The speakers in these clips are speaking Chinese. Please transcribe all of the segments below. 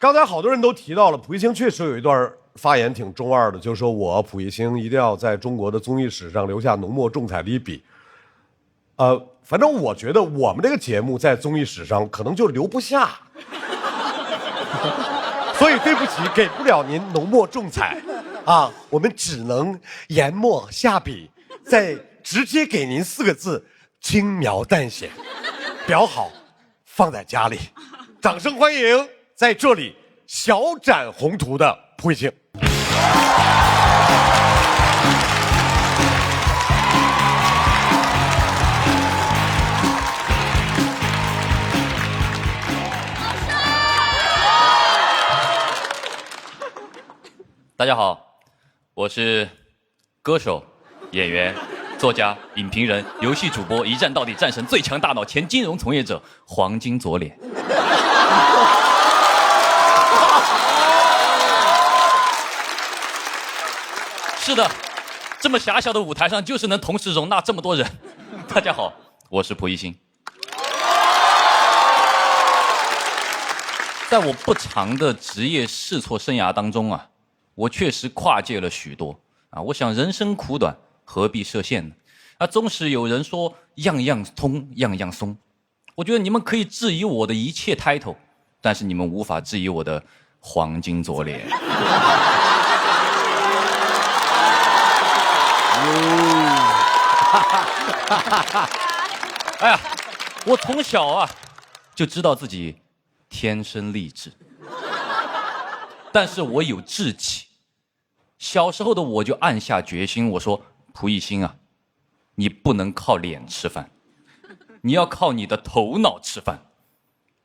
刚才好多人都提到了，蒲熠星确实有一段发言挺中二的，就说我蒲熠星一定要在中国的综艺史上留下浓墨重彩的一笔。反正我觉得我们这个节目在综艺史上可能就留不下，所以对不起，给不了您浓墨重彩啊，我们只能研墨下笔，再直接给您4个字：轻描淡写。裱好，放在家里。掌声欢迎在这里小展宏图的蒲熠星。大家好，我是歌手、演员、作家、影评人、游戏主播，一战到底战神最强大脑前金融从业者黄金左脸。是的，这么狭小的舞台上，就是能同时容纳这么多人。大家好，我是蒲熠星。在我不长的职业试错生涯当中啊，我确实跨界了许多啊。我想人生苦短，何必设限呢？啊，总是有人说样样通，样样松。我觉得你们可以质疑我的一切 title， 但是你们无法质疑我的黄金左脸。哎呀，我从小啊就知道自己天生丽质，但是我有志气。小时候的我就暗下决心，我说蒲熠星啊，你不能靠脸吃饭，你要靠你的头脑吃饭。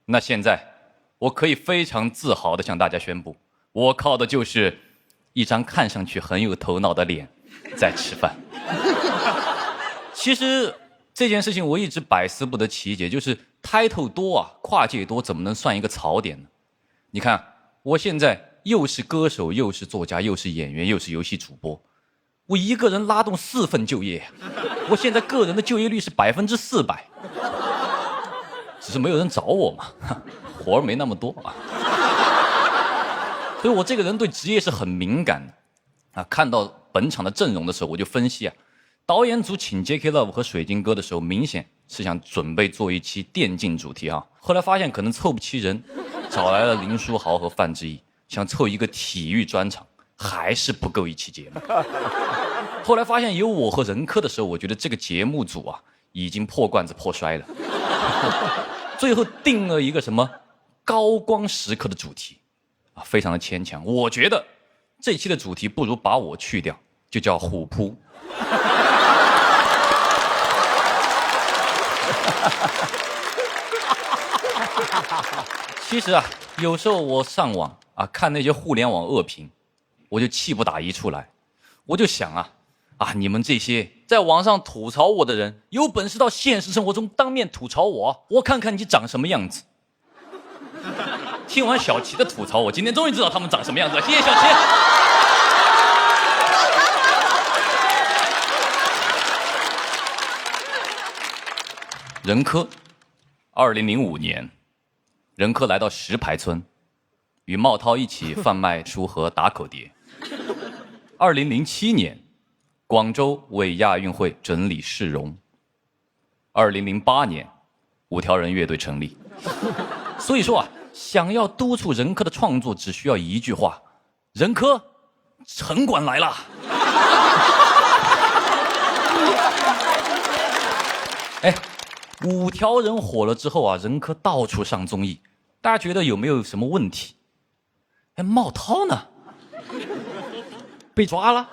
那现在我可以非常自豪地向大家宣布，我靠的就是一张看上去很有头脑的脸在吃饭。其实这件事情我一直百思不得其解，就是 title 多啊，跨界多，怎么能算一个槽点呢？你看我现在又是歌手，又是作家，又是演员，又是游戏主播，我一个人拉动4份就业，我现在个人的就业率是400%，只是没有人找我嘛，活儿没那么多啊。所以我这个人对职业是很敏感的啊。看到本场的阵容的时候，我就分析啊，导演组请 J.K. Love 和水晶哥的时候，明显是想准备做一期电竞主题啊。后来发现可能凑不齐人，找来了林书豪和范志毅，想凑一个体育专场，还是不够一期节目。后来发现有我和任科的时候，我觉得这个节目组啊已经破罐子破摔了。最后定了一个什么高光时刻的主题啊，非常的牵强。我觉得这期的主题不如把我去掉，就叫虎扑。其实啊，有时候我上网啊看那些互联网恶评，我就气不打一处来。我就想啊，你们这些在网上吐槽我的人，有本事到现实生活中当面吐槽我，我看看你长什么样子。听完小齐的吐槽，我今天终于知道他们长什么样子了。谢谢小齐。任科，2005年，任科来到石牌村，与茂涛一起贩卖书和打口碟。2007年，广州为亚运会整理市容。2008年，五条人乐队成立。所以说啊，想要督促任科的创作，只需要一句话：任科，城管来了。哎，五条人火了之后啊，任科到处上综艺，大家觉得有没有什么问题？哎，茂涛呢？被抓了。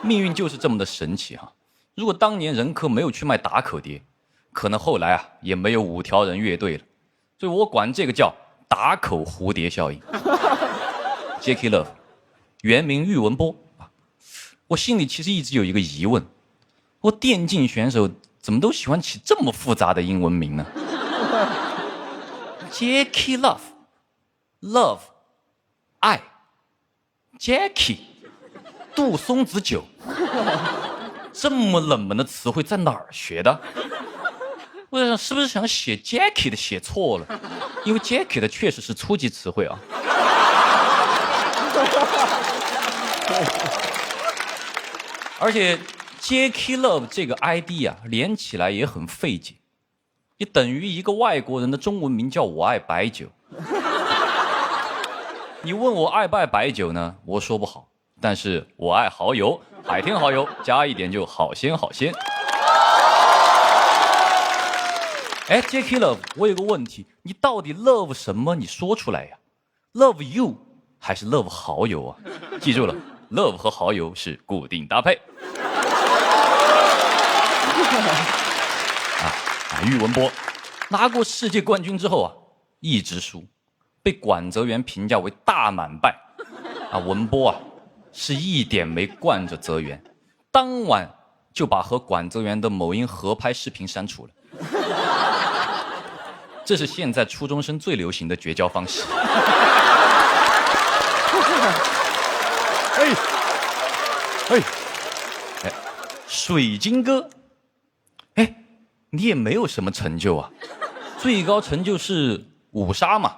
命运就是这么的神奇啊！如果当年任科没有去卖打口碟，可能后来啊也没有五条人乐队了。所以我管这个叫打口蝴蝶效应。J.K. Love， 原名喻文波。我心里其实一直有一个疑问，我电竞选手怎么都喜欢起这么复杂的英文名呢？ J.K. Love 爱 Jackie 杜松子酒，这么冷门的词汇在哪儿学的？我在想是不是想写 Jackie 的写错了，因为 Jackie 的确实是初级词汇啊。而且 Jackie Love 这个 ID 啊，连起来也很费解，也等于一个外国人的中文名叫我爱白酒。你问我爱不爱白酒呢？我说不好，但是我爱蚝油，海天蚝油加一点就好鲜好鲜。哎 ，Jackie Love， 我有个问题，你到底 love 什么？你说出来呀。Love you 还是 love 蚝油啊？记住了 ，love 和蚝油是固定搭配。喻文波拿过世界冠军之后啊，一直输，被管泽元评价为大满败。文波啊，是一点没惯着泽元，当晚就把和管泽元的某音合拍视频删除了。这是现在初中生最流行的绝交方式。水晶哥，你也没有什么成就啊，最高成就是5杀嘛。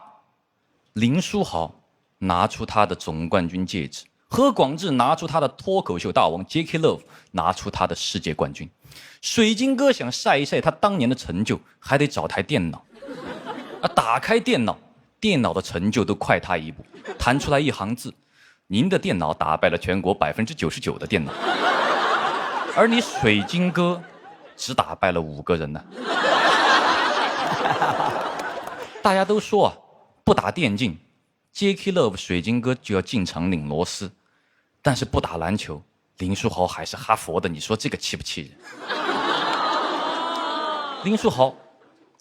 林书豪拿出他的总冠军戒指，何广智拿出他的脱口秀大王 Jackie Love 拿出他的世界冠军。水晶哥想晒一晒他当年的成就，还得找台电脑。打开电脑的成就都快他一步，弹出来一行字：您的电脑打败了全国99%的电脑。而你水晶哥只打败了5个人呢。大家都说啊，不打电竞 ，Jackie Love 水晶哥就要进场拧螺丝，但是不打篮球，林书豪还是哈佛的，你说这个气不气人？林书豪，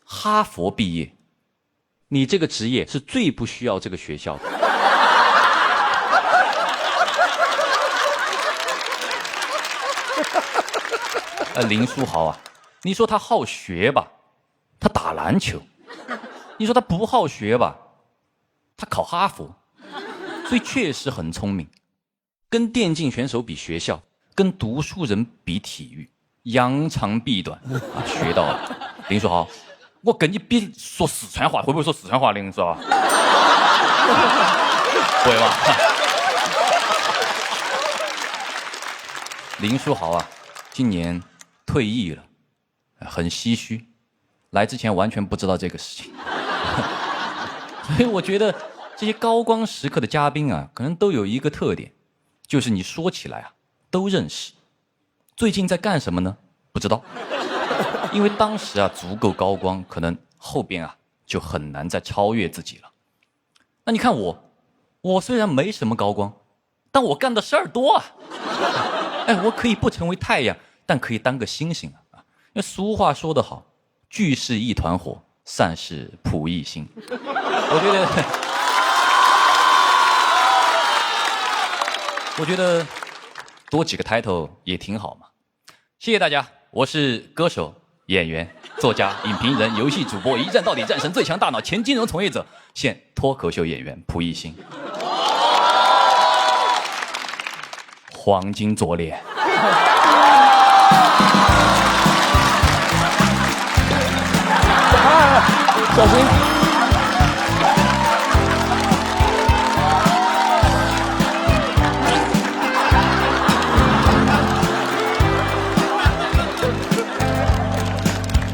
哈佛毕业，你这个职业是最不需要这个学校的。林书豪啊，你说他好学吧，他打篮球；你说他不好学吧，他考哈佛。所以确实很聪明，跟电竞选手比学校，跟读书人比体育，扬长避短啊，学到了。林书豪，我跟你比说四川话，会不会说四川话？林书豪，会吧？林书豪啊，今年退役了，很唏嘘，来之前完全不知道这个事情。所以我觉得这些高光时刻的嘉宾啊，可能都有一个特点，就是你说起来啊都认识。最近在干什么呢？不知道，因为当时啊足够高光，可能后边啊就很难再超越自己了。那你看我虽然没什么高光，但我干的事儿多啊。我可以不成为太阳，但可以当个星星啊！因为俗话说得好，聚是一团火，散是扑一星。我觉得多几个 title 也挺好嘛。谢谢大家，我是歌手、演员、作家、影评人、游戏主播，一战到底战神最强大脑，前金融从业者，现脱口秀演员扑一星。黄金左脸。小心！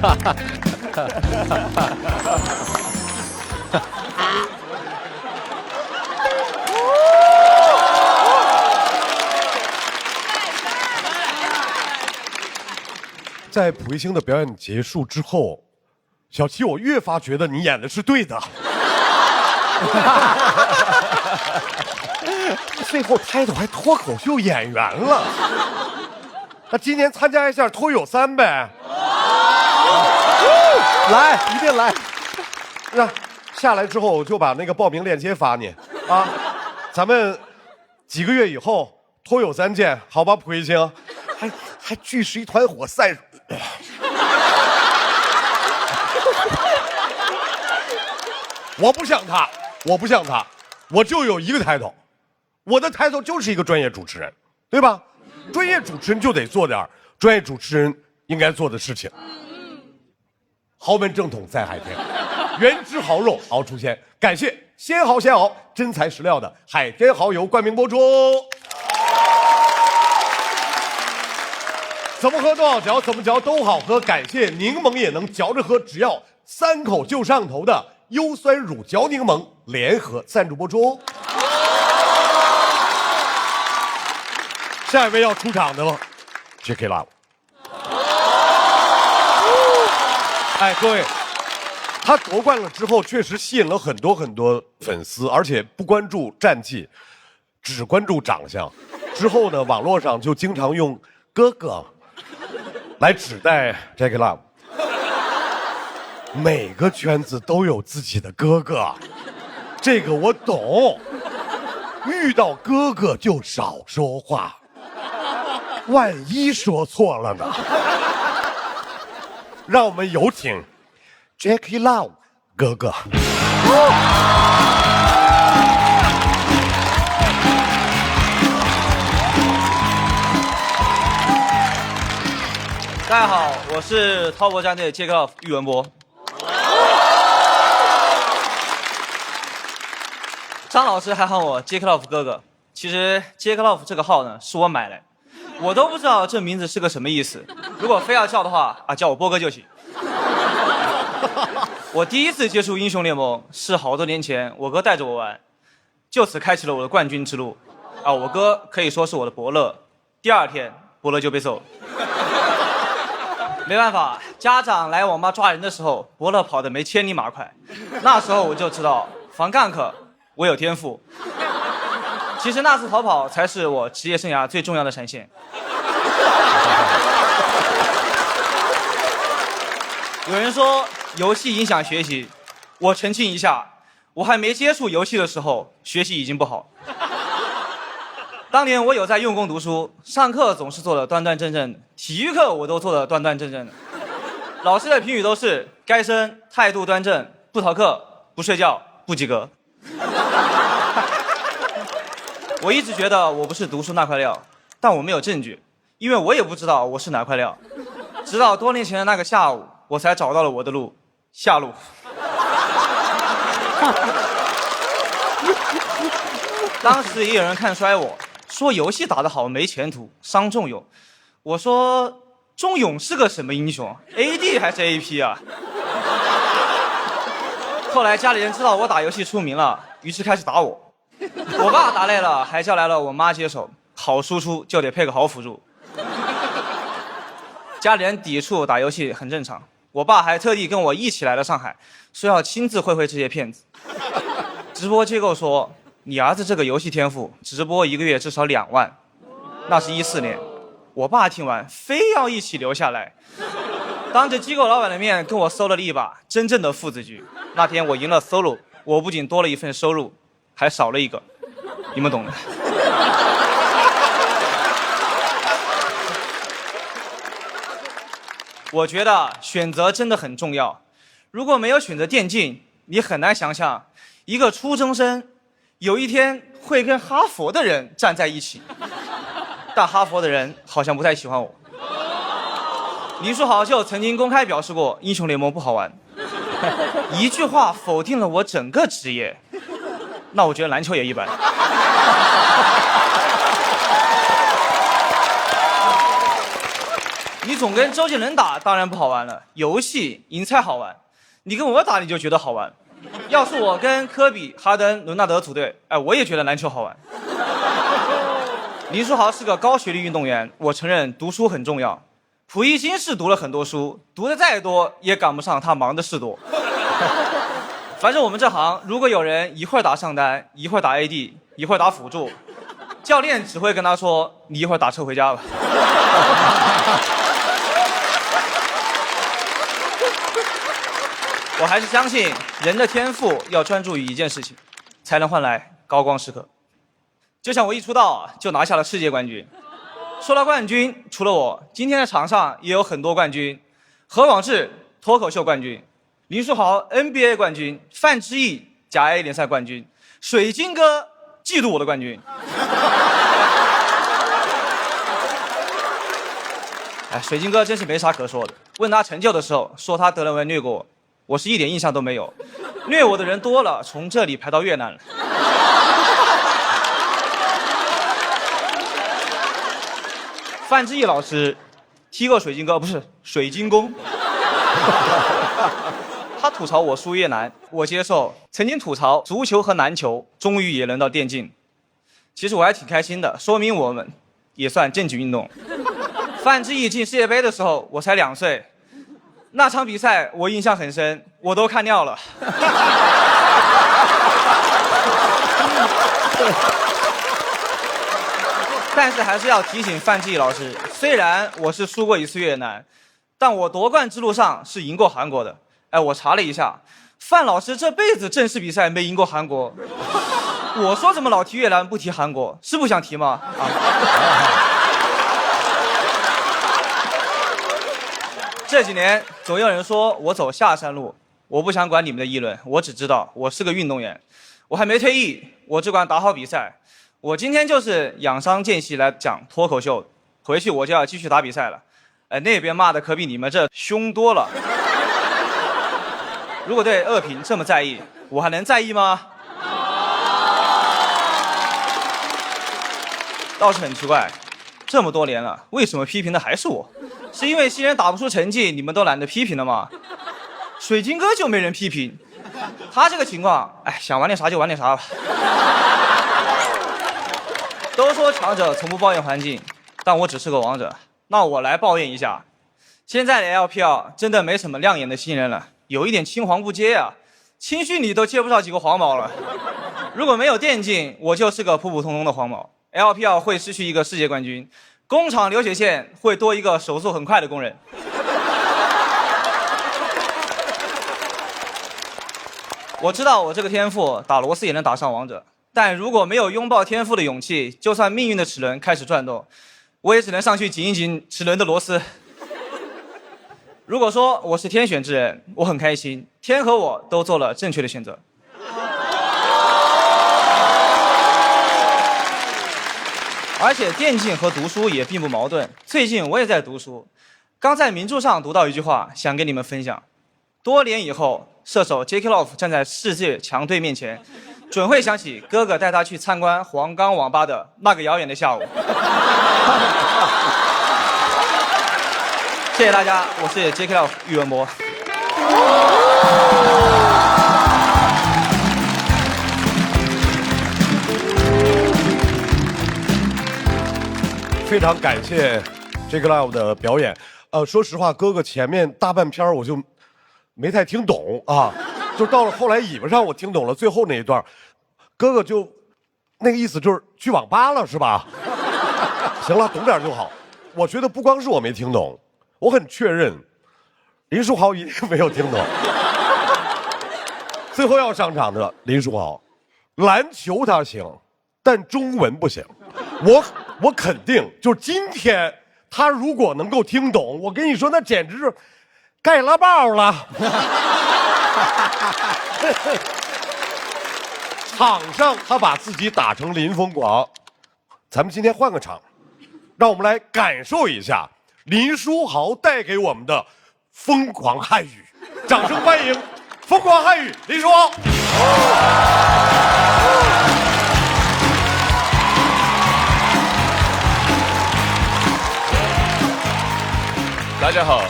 哈哈哈哈哈！在蒲一星的表演结束之后，小七，我越发觉得你演的是对的。最后title还脱口秀演员了，那今年参加一下脱友3呗。来，一定来。那下来之后我就把那个报名链接发你啊，咱们几个月以后脱友3见，好吧？蒲一星，还聚是一团火，散。我不像他，我就有一个抬头，我的抬头就是一个专业主持人，对吧？专业主持人就得做点专业主持人应该做的事情。豪门正统在海天，原汁豪肉熬出鲜。感谢鲜蚝鲜熬真材实料的海天蚝油冠名播出。怎么喝多少嚼，怎么嚼都好喝。感谢柠檬也能嚼着喝，只要3口就上头的优酸乳嚼柠檬联合赞助播出。下一位要出场的 J.K. Love。哎，各位，他夺冠了之后，确实吸引了很多粉丝，而且不关注战绩，只关注长相。之后呢，网络上就经常用哥哥来指代 J.K. Love。每个圈子都有自己的哥哥，这个我懂。遇到哥哥就少说话，万一说错了呢？让我们有请 J.K. Love 哥哥。大家好，我是滔博战队 J.K. Love 喻文博。张老师还喊我 J.K. Love 哥哥，其实 J.K. Love 这个号呢是我买来，我都不知道这名字是个什么意思。如果非要叫的话啊，叫我波哥就行。我第一次接触英雄联盟是好多年前，我哥带着我玩，就此开启了我的冠军之路。啊，我哥可以说是我的伯乐。第2天，伯乐就被揍了。没办法，家长来网吧抓人的时候，伯乐跑得没千里马快。那时候我就知道，防 gank 我有天赋。其实那次逃跑才是我职业生涯最重要的闪现。有人说游戏影响学习，我澄清一下，我还没接触游戏的时候，学习已经不好。当年我有在用功读书，上课总是做的端端正正的，体育课我都做的端端正正的。老师的评语都是该生态度端正，不逃课，不睡觉，不及格。我一直觉得我不是读书那块料，但我没有证据，因为我也不知道我是哪块料。直到多年前的那个下午，我才找到了我的路，下路。当时也有人看衰我，说游戏打得好没前途，伤仲永。我说仲永是个什么英雄 ，AD 还是 AP 啊？后来家里人知道我打游戏出名了，于是开始打我。我爸打累了，还叫来了我妈接手。好输出就得配个好辅助。家里人抵触打游戏很正常，我爸还特地跟我一起来了上海，说要亲自会这些骗子。直播机构说，你儿子这个游戏天赋，直播1个月至少2万。那是14年，我爸听完非要一起留下来，当着机构老板的面跟我搜了一把真正的父子局。那天我赢了 solo， 我不仅多了一份收入，还少了一个，你们懂的。我觉得选择真的很重要，如果没有选择电竞，你很难想象一个初中生有一天会跟哈佛的人站在一起。但哈佛的人好像不太喜欢我。林书豪就曾经公开表示过英雄联盟不好玩，一句话否定了我整个职业。那我觉得篮球也一般。你总跟周杰伦打当然不好玩了，游戏赢才好玩。你跟我打你就觉得好玩。要是我跟科比、哈登、伦纳德组队，哎，我也觉得篮球好玩。林书豪是个高学历运动员，我承认读书很重要。溥仪新是读了很多书，读的再多也赶不上他忙的事多。反正我们这行，如果有人一会儿打上单，一会儿打 AD， 一会儿打辅助，教练只会跟他说：“你一会儿打车回家吧。”我还是相信人的天赋要专注于一件事情，才能换来高光时刻。就像我一出道就拿下了世界冠军。说到冠军，除了我，今天的场上也有很多冠军：何广智脱口秀冠军，林书豪 NBA 冠军，范志毅甲 A 联赛冠军，水晶哥嫉妒我的冠军。哎，水晶哥真是没啥可说的。问他成就的时候，说他德文虐过我，我是一点印象都没有。虐我的人多了，从这里排到越南了。范志毅老师踢过水晶哥，不是水晶宫。他吐槽我输越南，我接受。曾经吐槽足球和篮球，终于也轮到电竞。其实我还挺开心的，说明我们也算正经运动。范志毅进世界杯的时候，我才2岁，那场比赛我印象很深，我都看尿了。但是还是要提醒范志毅老师，虽然我是输过1次越南，但我夺冠之路上是赢过韩国的。哎，我查了一下，范老师这辈子正式比赛没赢过韩国。我说怎么老提越南不提韩国，是不想提吗？这几年总有人说我走下山路，我不想管你们的议论，我只知道我是个运动员，我还没退役，我只管打好比赛。我今天就是养伤间隙来讲脱口秀，回去我就要继续打比赛了。那边骂的可比你们这凶多了。如果对恶评这么在意，我还能在意吗？倒是很奇怪，这么多年了，为什么批评的还是我？是因为新人打不出成绩，你们都懒得批评了吗？水晶哥就没人批评，他这个情况，哎，想玩点啥就玩点啥吧。都说强者从不抱怨环境，但我只是个王者，那我来抱怨一下。现在的 LPL 真的没什么亮眼的新人了，有一点青黄不接啊，青训里都接不上几个黄毛了。如果没有电竞，我就是个普普通通的黄毛。LPL 会失去一个世界冠军，工厂流血线会多一个手速很快的工人。我知道我这个天赋打螺丝也能打上王者，但如果没有拥抱天赋的勇气，就算命运的齿轮开始转动，我也只能上去紧一紧齿轮的螺丝。如果说我是天选之人，我很开心，天和我都做了正确的选择。而且电竞和读书也并不矛盾，最近我也在读书，刚在名著上读到一句话，想跟你们分享。多年以后，射手 J.K. Love 站在世界强队面前，准会想起哥哥带他去参观黄冈网吧的那个遥远的下午。谢谢大家，我是 J.K. Love 喻文博。非常感谢 J.K. Love 的表演。说实话，哥哥前面大半篇我就没太听懂啊，就到了后来尾巴上我听懂了最后那一段，哥哥就那个意思就是去网吧了是吧？行了，懂点就好。我觉得不光是我没听懂，我很确认林书豪一定没有听懂。最后要上场的林书豪，篮球他行，但中文不行。我肯定，就是今天他如果能够听懂，我跟你说，那简直是盖了爆了。场上他把自己打成林疯狂，咱们今天换个场，让我们来感受一下林书豪带给我们的疯狂汉语。掌声欢迎疯狂汉语林书豪。大家好，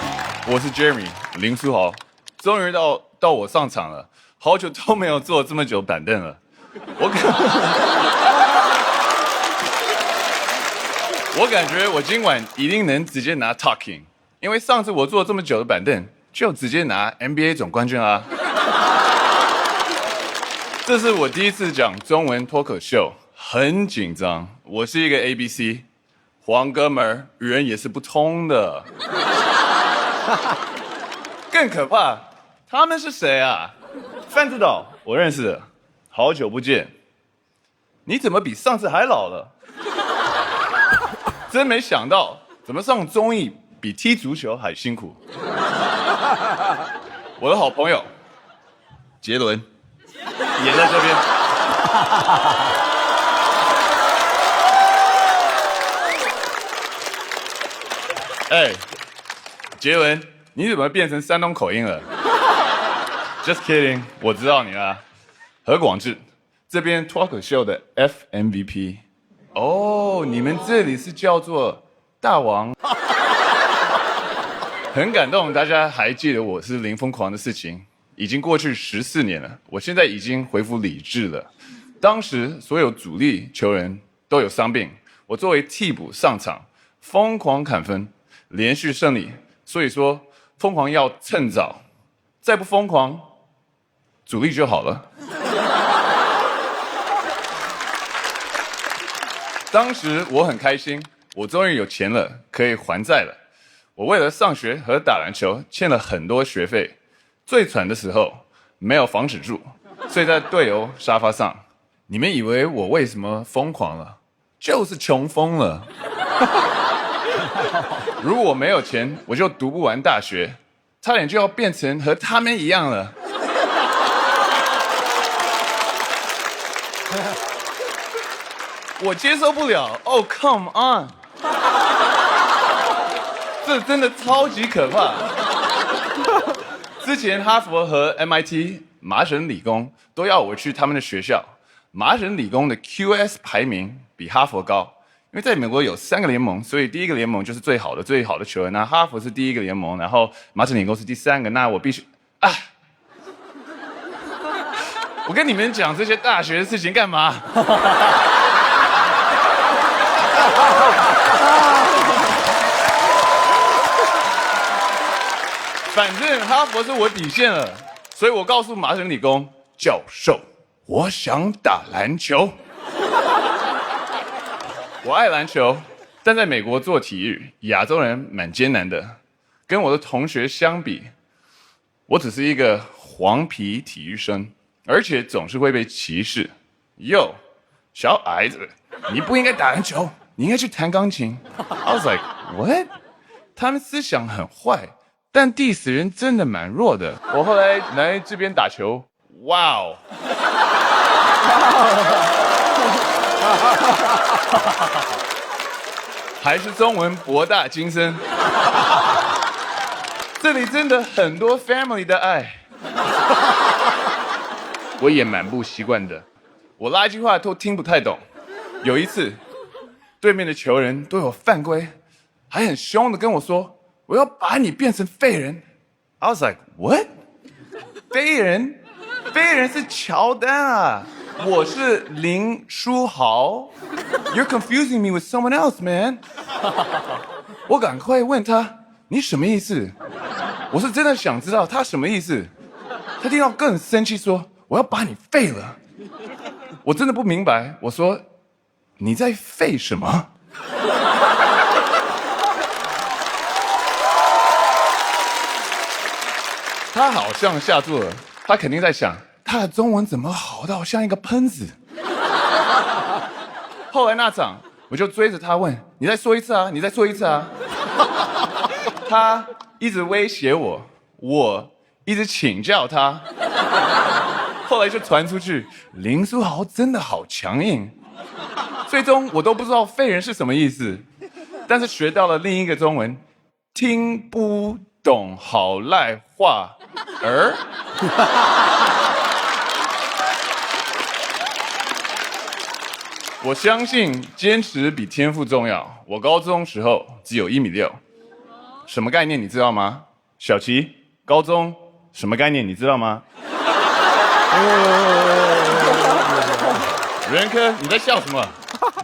我是 Jeremy 林书豪，终于到我上场了，好久都没有坐这么久板凳了。我感觉我今晚一定能直接拿 Talking， 因为上次我坐这么久的板凳，就直接拿 NBA 总冠军啊。这是我第一次讲中文脱口秀，很紧张。我是一个 ABC， 黄哥们儿语言也是不通的。更可怕，他们是谁啊？范指导，我认识，好久不见。你怎么比上次还老了？真没想到，怎么上综艺比踢足球还辛苦。我的好朋友杰伦也在这边。哎，杰伦，你怎么变成山东口音了 ？Just kidding， 我知道你啦。何广智，这边脱口秀的 FMVP。哦，你们这里是叫做大王。很感动，大家还记得我是林疯狂的事情。已经过去14年了，我现在已经恢复理智了。当时所有主力球员都有伤病，我作为替补上场，疯狂砍分，连续胜利。所以说，疯狂要趁早，再不疯狂，主力就好了。当时我很开心，我终于有钱了，可以还债了。我为了上学和打篮球欠了很多学费。最惨的时候没有房子住，睡在队友沙发上。你们以为我为什么疯狂了？就是穷疯了。如果我没有钱，我就读不完大学，差点就要变成和他们一样了。我接受不了。Oh come on， 这真的超级可怕。之前哈佛和 MIT 麻省理工都要我去他们的学校。麻省理工的 QS 排名比哈佛高，因为在美国有3个联盟，所以第一个联盟就是最好的球员。那哈佛是第1个联盟，然后麻省理工是第3个。那我必须啊！我跟你们讲这些大学的事情干嘛？反正哈佛是我底线了，所以我告诉麻省理工教授，我想打篮球。我爱篮球，但在美国做体育，亚洲人蛮艰难的。跟我的同学相比，我只是一个黄皮体育生，而且总是会被歧视。哟，小矮子，你不应该打篮球，你应该去弹钢琴。I was like, what？ 他们思想很坏。但 diss 人真的蛮弱的。我后来来这边打球，哇哦！还是中文博大精深。这里真的很多 family 的爱。我也蛮不习惯的，我垃圾话都听不太懂。有一次，对面的球员对我犯规，还很凶的跟我说。我要把你变成废人。I was like, what？ 废人？废人是乔丹啊，我是林书豪。You're confusing me with someone else, man。我赶快问他，你什么意思？我是真的想知道他什么意思。他听到更生气说，我要把你废了。我真的不明白，我说，你在废什么？他好像下注了，他肯定在想，他的中文怎么好到像一个喷子。后来那场，我就追着他问：“你再说一次啊，你再说一次啊。”他一直威胁我，我一直请教他。后来就传出去，林书豪真的好强硬。最终我都不知道废人是什么意思，但是学到了另一个中文，听不懂好赖话儿。我相信坚持比天赋重要。我高中时候只有1.6米，什么概念你知道吗？小齐，高中什么概念你知道吗？仁科，你在笑什么？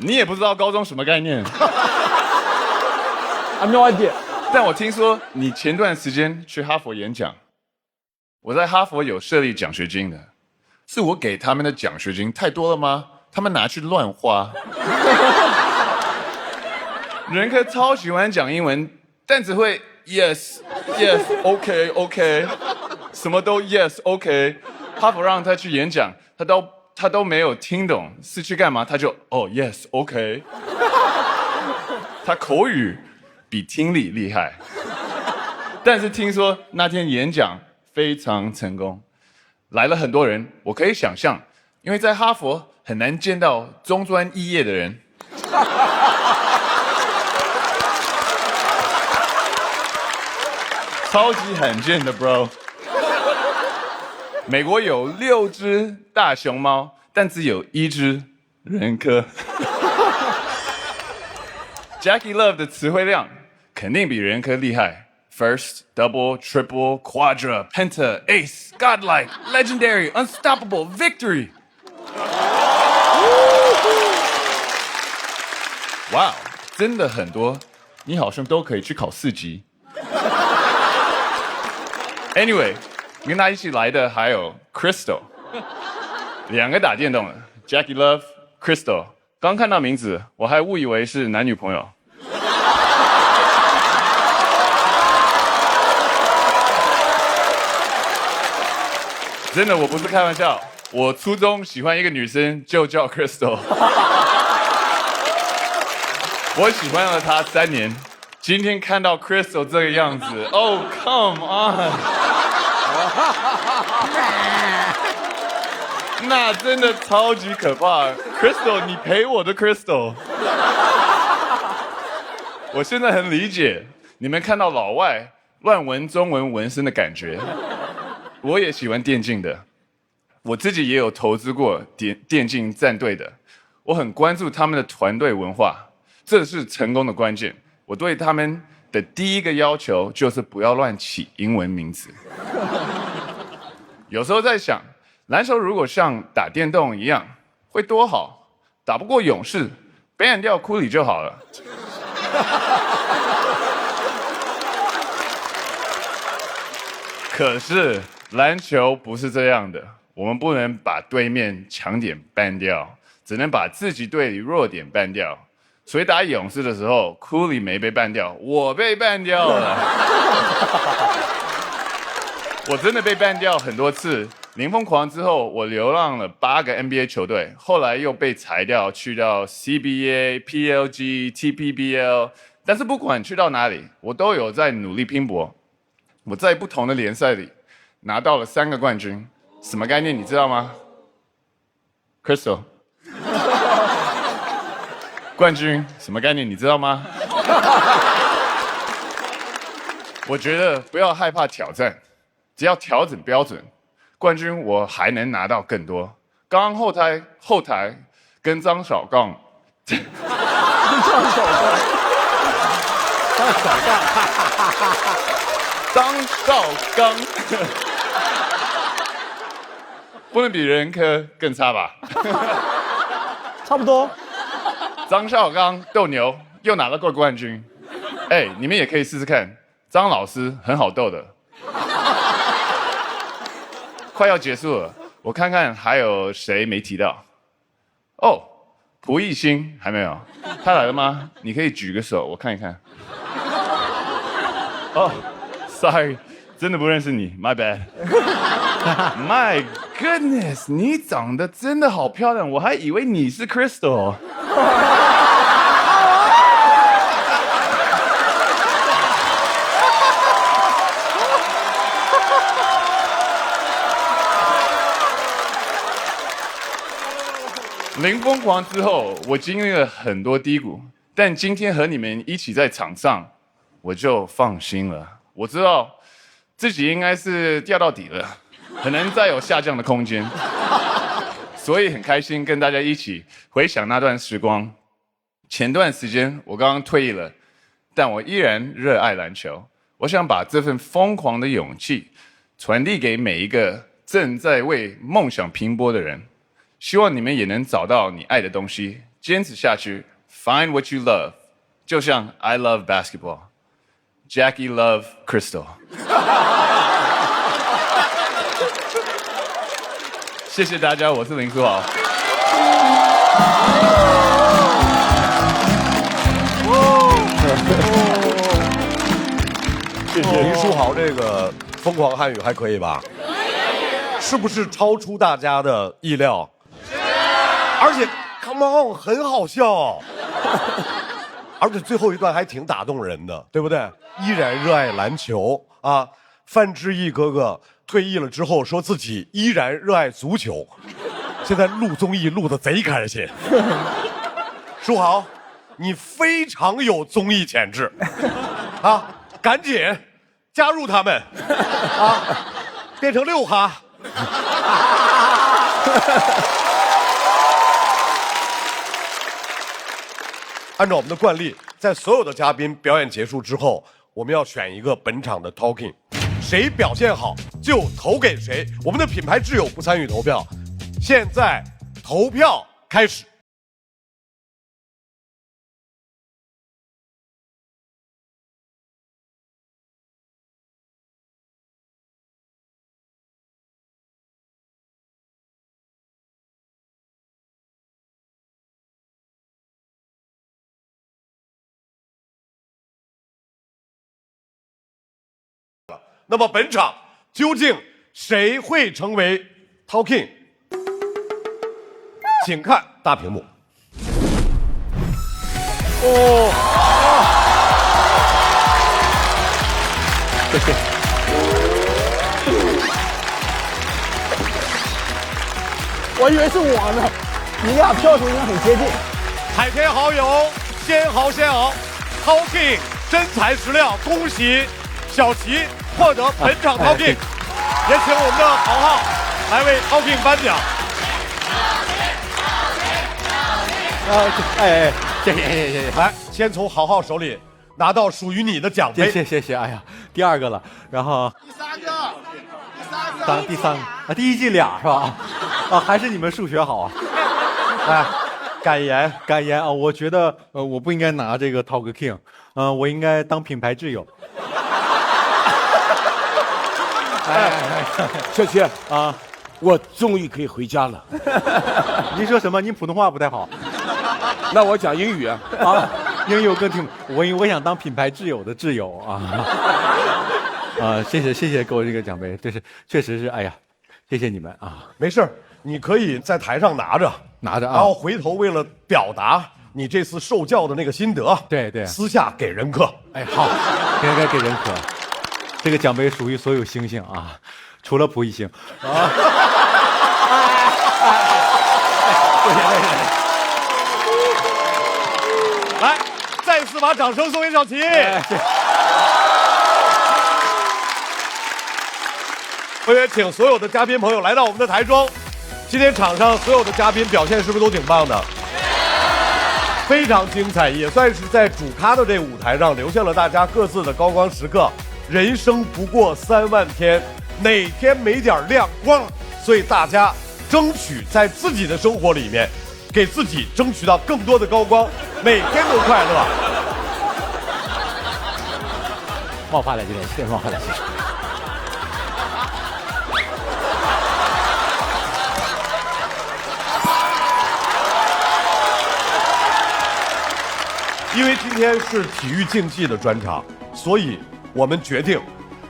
你也不知道高中什么概念。I have no idea。但我听说你前段时间去哈佛演讲，我在哈佛有设立奖学金的，是我给他们的奖学金太多了吗？他们拿去乱花。仁科超喜欢讲英文，但只会 yes yes OK OK， 什么都 yes OK。哈佛让他去演讲，他都没有听懂是去干嘛，他就哦 yes OK。他口语比听力厉害，但是听说那天演讲非常成功，来了很多人。我可以想象，因为在哈佛很难见到中专肄业的人。超级罕见的 bro。美国有6只大熊猫，但只有1只人科。Jackie Love 的词汇量肯定比人科厉害。First, double, triple, quadra, penta, ace, godlike, legendary, unstoppable, victory. 哇，真的很多，你好像都可以去考4级。Anyway， 跟他一起来的还有 Crystal， 2个打电动的 Jackie Love、Crystal。刚看到名字，我还误以为是男女朋友。真的，我不是开玩笑。我初中喜欢一个女生，就叫 Crystal。我喜欢了她3年，今天看到 Crystal 这个样子 ，Oh come on， 那真的超级可怕。Crystal， 你陪我的 Crystal。我现在很理解你们看到老外乱纹中文纹身的感觉。我也喜欢电竞的，我自己也有投资过电竞战队的，我很关注他们的团队文化，这是成功的关键。我对他们的第一个要求就是不要乱起英文名字。有时候在想，篮球如果像打电动一样，会多好，打不过勇士，ban掉库里就好了。可是篮球不是这样的，我们不能把对面强点ban掉，只能把自己队里弱点ban掉。所以打勇士的时候，库里没被ban掉，我被ban掉了。我真的被ban掉很多次。零疯狂之后，我流浪了8个 NBA 球队，后来又被裁掉，去到 CBA、PLG、TPBL。但是不管去到哪里，我都有在努力拼搏。我在不同的联赛里拿到了3个冠军，什么概念你知道吗 ？Crystal， 冠军什么概念你知道吗？我觉得不要害怕挑战，只要调整标准，冠军我还能拿到更多。刚刚后台跟张小刚，张绍刚，不能比人科更差吧？差不多。张绍刚斗牛又拿了过冠军，你们也可以试试看，张老师很好斗的。快要结束了，我看看还有谁没提到。哦，蒲熠星还没有，他来了吗？你可以举个手，我看一看。哦。Sorry， 真的不认识你 ，My bad。My goodness， 你长得真的好漂亮，我还以为你是 Crystal。零疯狂之后，我经历了很多低谷，但今天和你们一起在场上，我就放心了。我知道自己应该是掉到底了，很难再有下降的空间，所以很开心跟大家一起回想那段时光。前段时间我刚刚退役了，但我依然热爱篮球。我想把这份疯狂的勇气传递给每一个正在为梦想拼搏的人。希望你们也能找到你爱的东西，坚持下去。Find what you love， 就像 I love basketball。Jackie Love Crystal， 谢谢大家，我是林书豪。谢谢林书豪这个疯狂汉语还可以吧？是不是超出大家的意料？而且 ，Come on， 很好笑。而且最后一段还挺打动人的，对不对？依然热爱篮球啊！范志毅哥哥退役了之后，说自己依然热爱足球，现在录综艺录得贼开心。书豪，你非常有综艺潜质啊！赶紧加入他们啊，变成6哈。按照我们的惯例，在所有的嘉宾表演结束之后，我们要选一个本场的 talking， 谁表现好就投给谁。我们的品牌挚友不参与投票，现在投票开始。那么本场究竟谁会成为 talking？ 请看大屏幕。哦，谢谢。我以为是我呢，你俩票数应该很接近。海天好友，先豪先敖 talking 真材实料，恭喜小齐获得本场 talking， 也请我们的豪豪来为 talking 颁奖。谢谢，来，先从豪豪手里拿到属于你的奖杯。谢谢，哎呀，第2个了，然后第三个啊，第一季俩是吧？啊，还是你们数学好啊！哎，感言啊，我觉得我不应该拿这个 Talk King， 我应该当品牌挚友。小齐啊，我终于可以回家了。您说什么？您普通话不太好。那我讲英语啊。英语我更听，我想当品牌挚友的挚友啊。谢谢给我这个奖杯，这是确实是，哎呀，谢谢你们啊。没事，你可以在台上拿着啊，然后回头为了表达你这次受教的那个心得，对，私下给人客。哎，好，应该给人客。这个奖杯属于所有星星啊，除了蒲一星。啊，来，再次把掌声送给小齐。我也请所有的嘉宾朋友来到我们的台中。今天场上所有的嘉宾表现是不是都挺棒的？非常精彩，也算是在主咖的这个舞台上留下了大家各自的高光时刻。人生不过3万天，哪天没点亮光？所以大家争取在自己的生活里面，给自己争取到更多的高光，每天都快乐。冒发了，今天谢谢冒发了，谢谢。因为今天是体育竞技的专场，所以我们决定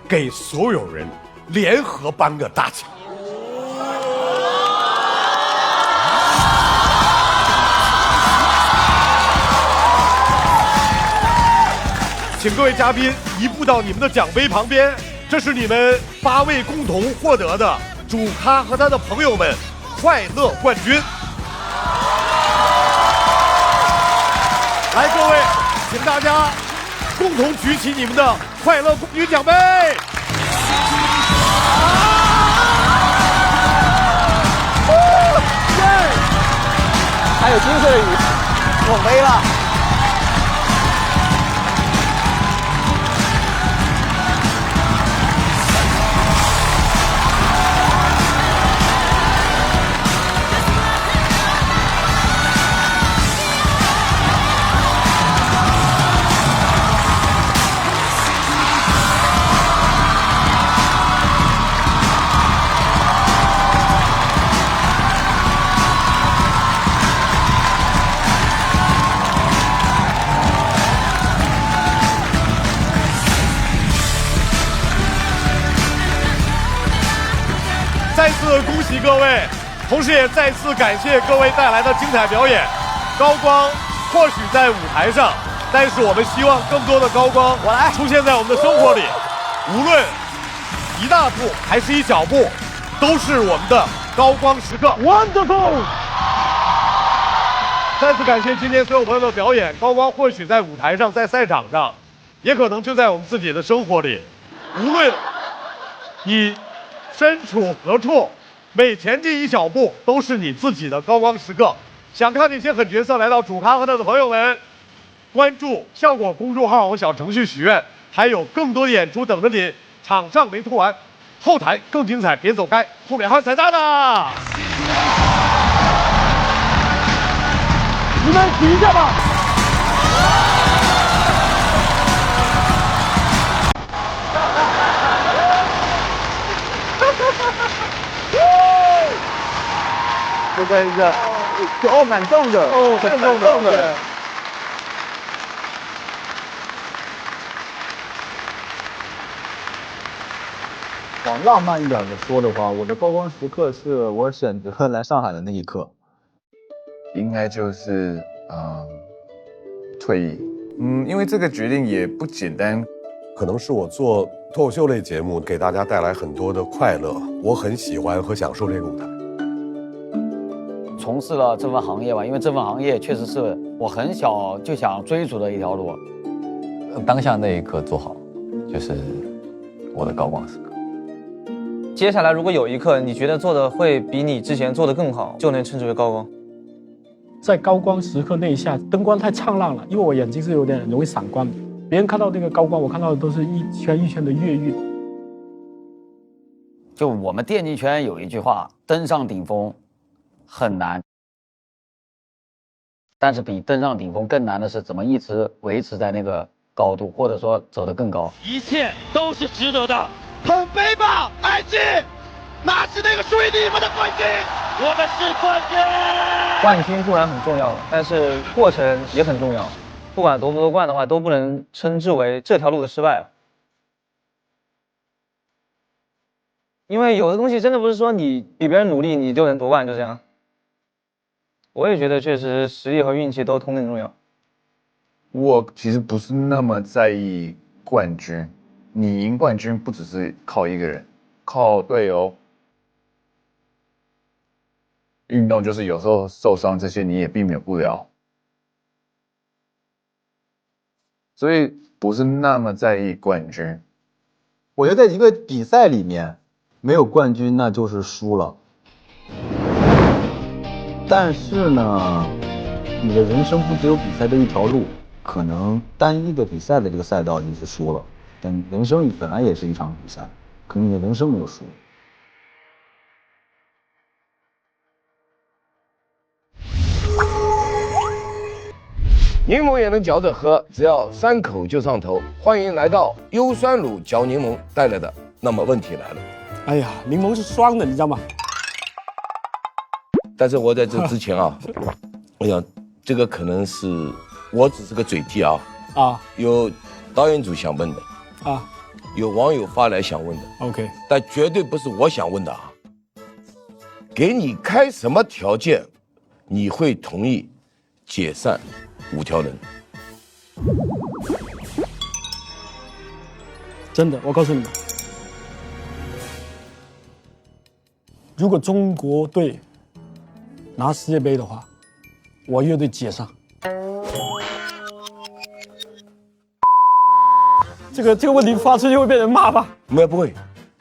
给所有人联合颁个大奖。请各位嘉宾移步到你们的奖杯旁边，这是你们8位共同获得的主咖和他的朋友们快乐冠军。来，各位，请大家共同举起你们的快乐冠军奖杯。还有金色的雨，我没了。再次恭喜各位，同时也再次感谢各位带来的精彩表演。高光或许在舞台上，但是我们希望更多的高光出现在我们的生活里，无论一大步还是一小步，都是我们的高光时刻。Wonderful！ 再次感谢今天所有朋友的表演。高光或许在舞台上，在赛场上，也可能就在我们自己的生活里。无论你身处何处，每前进一小步都是你自己的高光时刻。想看那些狠角色来到主咖和他的朋友们，关注效果公众号和小程序许愿，还有更多的演出等着你。场上没拖完，后台更精彩，别走开，后面还有彩蛋呢。你们停一下吧。这个哦，蛮重的哦，很重的。往浪漫一点的说的话，我的高光时刻是我选择来上海的那一刻，应该就是退役。因为这个决定也不简单，可能是我做脱口秀类节目给大家带来很多的快乐，我很喜欢和享受这个舞台。从事了这份行业吧，因为这份行业确实是我很小就想追逐的一条路。当下那一刻做好，就是我的高光时刻。接下来如果有一刻你觉得做的会比你之前做的更好，就能称之为高光。在高光时刻那一下，灯光太灿烂了，因为我眼睛是有点容易散光的。别人看到那个高光，我看到的都是一圈一圈的月晕。就我们电竞圈有一句话，登上顶峰很难，但是比登上顶峰更难的是怎么一直维持在那个高度，或者说走得更高。一切都是值得的。捧杯吧，爱记，拿起那个属于你们的冠军，我们是冠军。冠军固然很重要，但是过程也很重要。不管夺不夺冠的话，都不能称之为这条路的失败。因为有的东西真的不是说你比别人努力你就能夺冠，就这样。我也觉得确实实力和运气都同等重要。我其实不是那么在意冠军，你赢冠军不只是靠一个人，靠队友。运动就是有时候受伤这些你也避免不了，所以不是那么在意冠军。我觉得在一个比赛里面没有冠军那就是输了。但是呢，你的人生不只有比赛这一条路，可能单一个比赛的这个赛道你是输了，但人生本来也是一场比赛，可能你的人生没有输。柠檬也能嚼着喝，只要3口就上头。欢迎来到优酸乳嚼柠檬带来的。那么问题来了，哎呀，柠檬是酸的，你知道吗？但是我在这之前啊，我想这个可能是我只是个嘴替啊。有导演组想问的有网友发来想问的 OK， 但绝对不是我想问的啊。给你开什么条件，你会同意解散5条人？真的，我告诉你们，如果中国队拿世界杯的话，我乐队解散。这个问题发出去会被人骂吧？不会，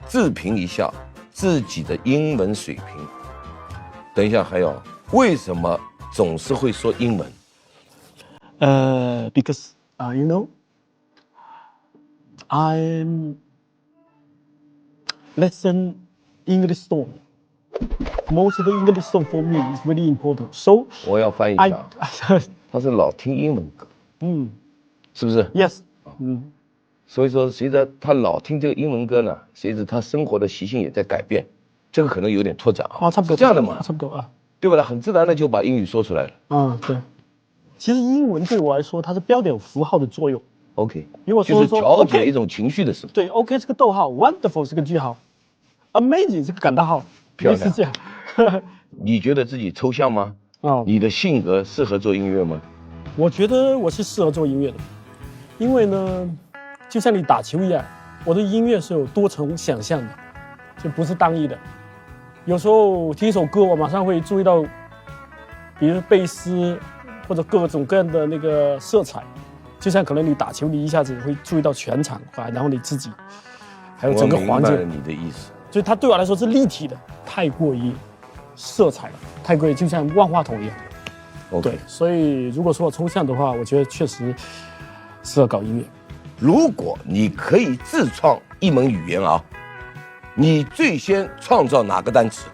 自评一下自己的英文水平。等一下还有，为什么总是会说英文？Because you know, I'm listen English song. Most of the English song for me is really important. So 我要翻译一下，他是老听英文歌，是不是 ？Yes， 所以说随着他老听这个英文歌呢，随着他生活的习性也在改变，这个可能有点拓展啊。差不多这样的嘛，差不多啊，对吧？他很自然的就把英语说出来了。对。其实英文对我来说，它是标点符号的作用。OK， 如果就是调节 OK， 一种情绪的时候。对 ，OK 是个逗号 ，Wonderful 是个句号 ，Amazing 是个感叹号，漂亮是这样。你觉得自己抽象吗？你的性格适合做音乐吗？我觉得我是适合做音乐的，因为呢，就像你打球一样，我的音乐是有多重想象的，就不是单一的。有时候听一首歌，我马上会注意到，比如贝斯或者各种各样的那个色彩，就像可能你打球，你一下子会注意到全场，然后你自己，还有整个环境。我明白了你的意思。所以它对我来说是立体的，太过于色彩了，太过于就像万花筒一样。对，所以如果说我抽象的话，我觉得确实适合搞音乐。如果你可以自创一门语言啊，你最先创造哪个单词？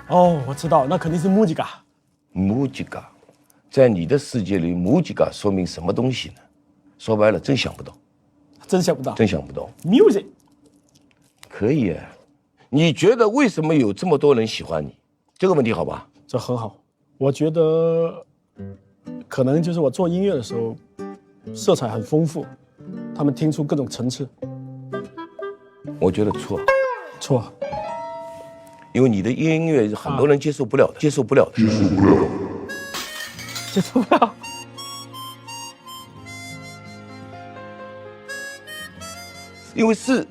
哦，我知道，那肯定是 musica。musica， 在你的世界里 ，musica 说明什么东西呢？说白了，真想不到。真想不到。真想不到。music。可以啊，你觉得为什么有这么多人喜欢你？这个问题好吧？这很好，我觉得可能就是我做音乐的时候，色彩很丰富，他们听出各种层次。我觉得错，错，因为你的音乐很多人接受不了的，接受不了。因为是。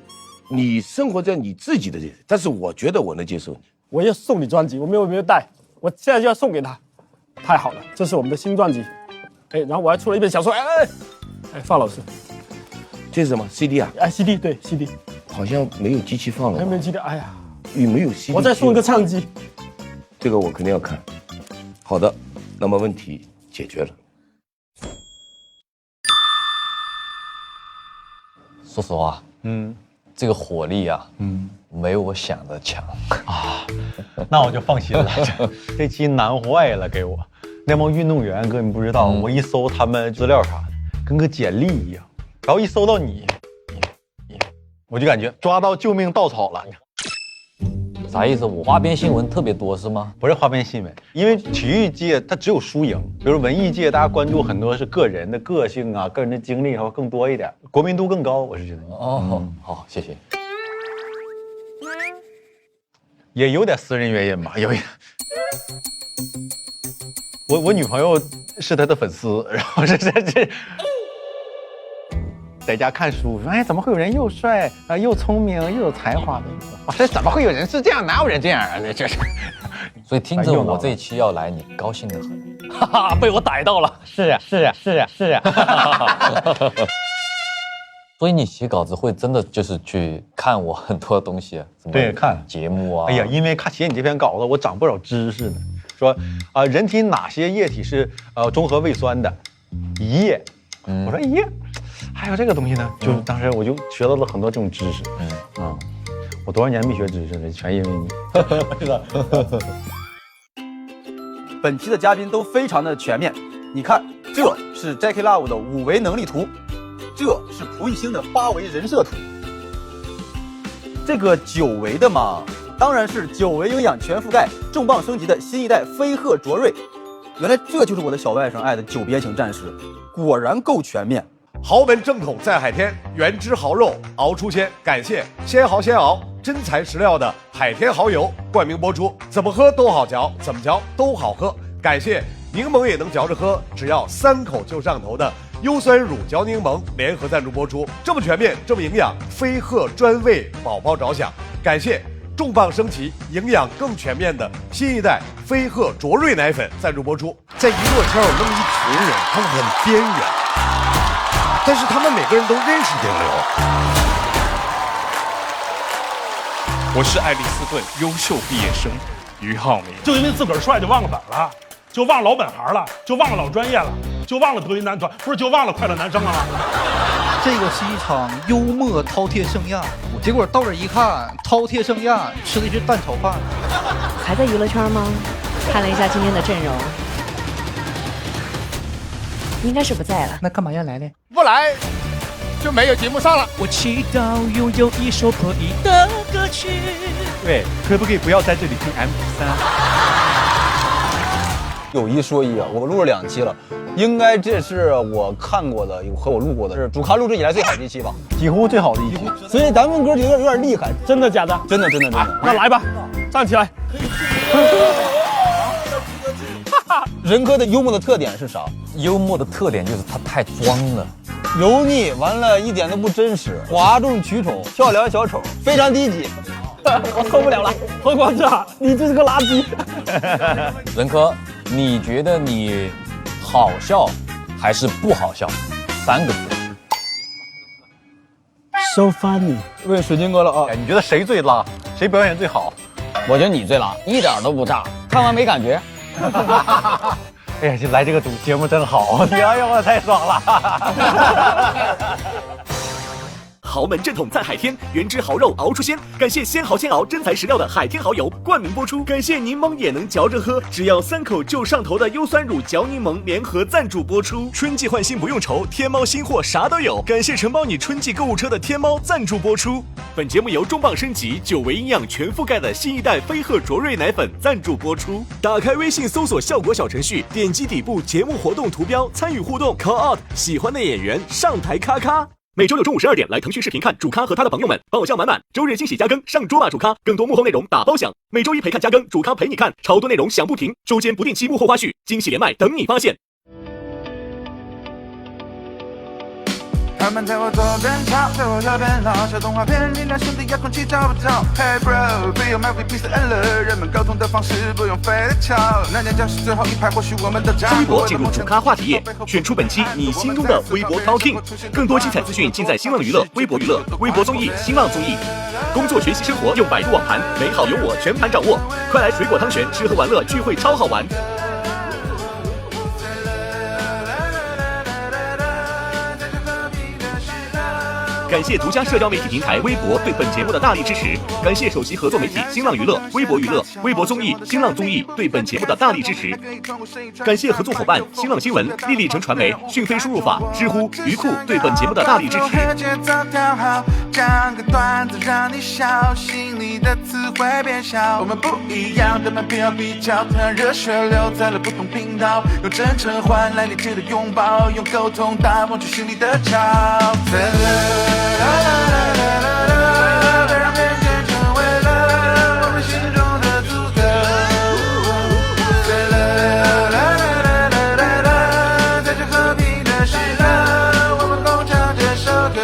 你生活在你自己的，但是我觉得我能接受你。我要送你专辑，我没有带，我现在就要送给他。太好了，这是我们的新专辑。哎，然后我还出了一本小说。哎，范老师，这是什么 CD 啊？哎 ，CD 对 CD， 好像没有机器放了。还没有机器，哎呀，有没有 CD？ 我再送一个唱机。这个我肯定要看。好的，那么问题解决了。说实话，这个火力啊，没有我想的强啊，那我就放心了。这期难坏了，给我那帮运动员，哥你不知道，我一搜他们资料啥的，跟个简历一样，然后一搜到你，我就感觉抓到救命稻草了。啥意思？我花边新闻特别多是吗？不是花边新闻，因为体育界它只有输赢，比如文艺界大家关注很多是个人的个性啊、个人的经历，还会更多一点，国民度更高。我是觉得好，谢谢。也有点私人原因吧，有一。我女朋友是他的粉丝，然后这在家看书，说哎，怎么会有人又帅啊，又聪明又有才华的？哇，这怎么会有人是这样？哪有人这样啊？这是。所以听着我这一期要来，你高兴得很，哈哈，被我逮到了。是呀。所以你写稿子会真的就是去看我很多东西，对，看节目啊。哎呀，因为写你这篇稿子，我长不少知识呢。说人体哪些液体是中和胃酸的？胰液。我说胰液。还有这个东西呢，就当时我就学到了很多这种知识。我多少年没学知识了，全因为你。本期的嘉宾都非常的全面，你看，这是 Jackie Love 的5维能力图，这是蒲熠星的8维人设图，这个9维的嘛，当然是9维营养全覆盖、重磅升级的新一代飞鹤卓瑞。原来这就是我的小外甥爱的9边形战士，果然够全面。豪门正统在海天，原汁豪肉熬出鲜。感谢鲜蚝鲜熬，真材实料的海天蚝油冠名播出，怎么喝都好嚼，怎么嚼都好喝。感谢柠檬也能嚼着喝，只要3口就上头的优酸乳嚼柠檬联合赞助播出，这么全面，这么营养，飞鹤专为宝宝着想。感谢重磅升级、营养更全面的新一代飞鹤卓瑞奶粉赞助播出。在娱乐圈有那么一群人，他们很边缘，但是他们每个人都认识顶流。我是爱丽斯顿优秀毕业生于浩明，就因为自个儿帅就忘了本了，就忘老本行了，就忘了老专业了，就忘了德云男团，不是就忘了快乐男生了吗？这个是一场幽默饕餮盛宴，结果到这一看，饕餮盛宴吃的是蛋炒饭。还在娱乐圈吗？看了一下今天的阵容，应该是不在了。那干嘛要来呢？不来就没有节目上了。我祈祷拥有一首可以的歌曲。对，可不可以不要在这里听 MP3？有一说一啊，我录了2期了，应该这是我看过的和我录过的是主咖录制以来最好的一期吧，几乎最好的一期。所以咱们哥有点厉害，真的假的？真的。那来吧，站起来。任哥的幽默的特点是啥？幽默的特点就是他太装了，油腻，完了一点都不真实，哗众取宠，跳梁小丑，非常低级。我受不了了，何广志，你就是个垃圾。任科，你觉得你好笑还是不好笑？3个字。So funny。问水晶哥了啊，你觉得谁最拉？谁表演最好？我觉得你最拉，一点都不炸，看完没感觉。哎呀，就来这个节目真好，哎呀，我太爽了。豪门正统在海天，原汁豪肉熬出鲜。感谢鲜蚝鲜熬真材实料的海天蚝油冠名播出。感谢柠檬也能嚼着喝，只要3口就上头的优酸乳嚼柠檬联合赞助播出。春季换新不用愁，天猫新货啥都有。感谢承包你春季购物车的天猫赞助播出。本节目由重磅升级9维营养全覆盖的新一代飞鹤卓瑞奶粉赞助播出。打开微信搜索效果小程序，点击底部节目活动图标参与互动 ，call out 喜欢的演员上台咔咔。每周六中午12点来腾讯视频看主咖和他的朋友们，爆笑满满。周日惊喜加更，上桌吧主咖，更多幕后内容打包享。每周一陪看加更，主咖陪你看，超多内容响不停。周间不定期幕后花絮，惊喜连麦等你发现。他们在我左边吵，在我右边闹，小动画片里那兄弟遥控器找不着。Hey bro， 不用买 VPC了，人们沟通的方式不用非得吵。那间教室最后一排，或许我们都掌握。微博进入主咖话题页，选出本期你心中的微博 Talking。更多精彩资讯尽在新浪娱乐、微博娱乐、微博综艺、新浪综艺。工作、学习、生活用百度网盘，美好有我全盘掌握。快来水果汤泉，吃喝玩乐聚会超好玩。感谢独家社交媒体平台微博对本节目的大力支持，感谢首席合作媒体新浪娱乐、微博娱乐、微博综艺、新浪综艺对本节目的大力支持，感谢合作伙伴新浪新闻、立立成传媒、讯飞输入法、知乎、鱼库对本节目的大力支持。讲个段子让你笑，心里的词汇变小。我们不一样，但没必要比较，让热血留在了不同频道，用真诚换来理智的拥抱，用沟通打破去心里的吵。别让偏见成为了我们心中的阻隔。在这和平的时刻，我们共唱这首歌。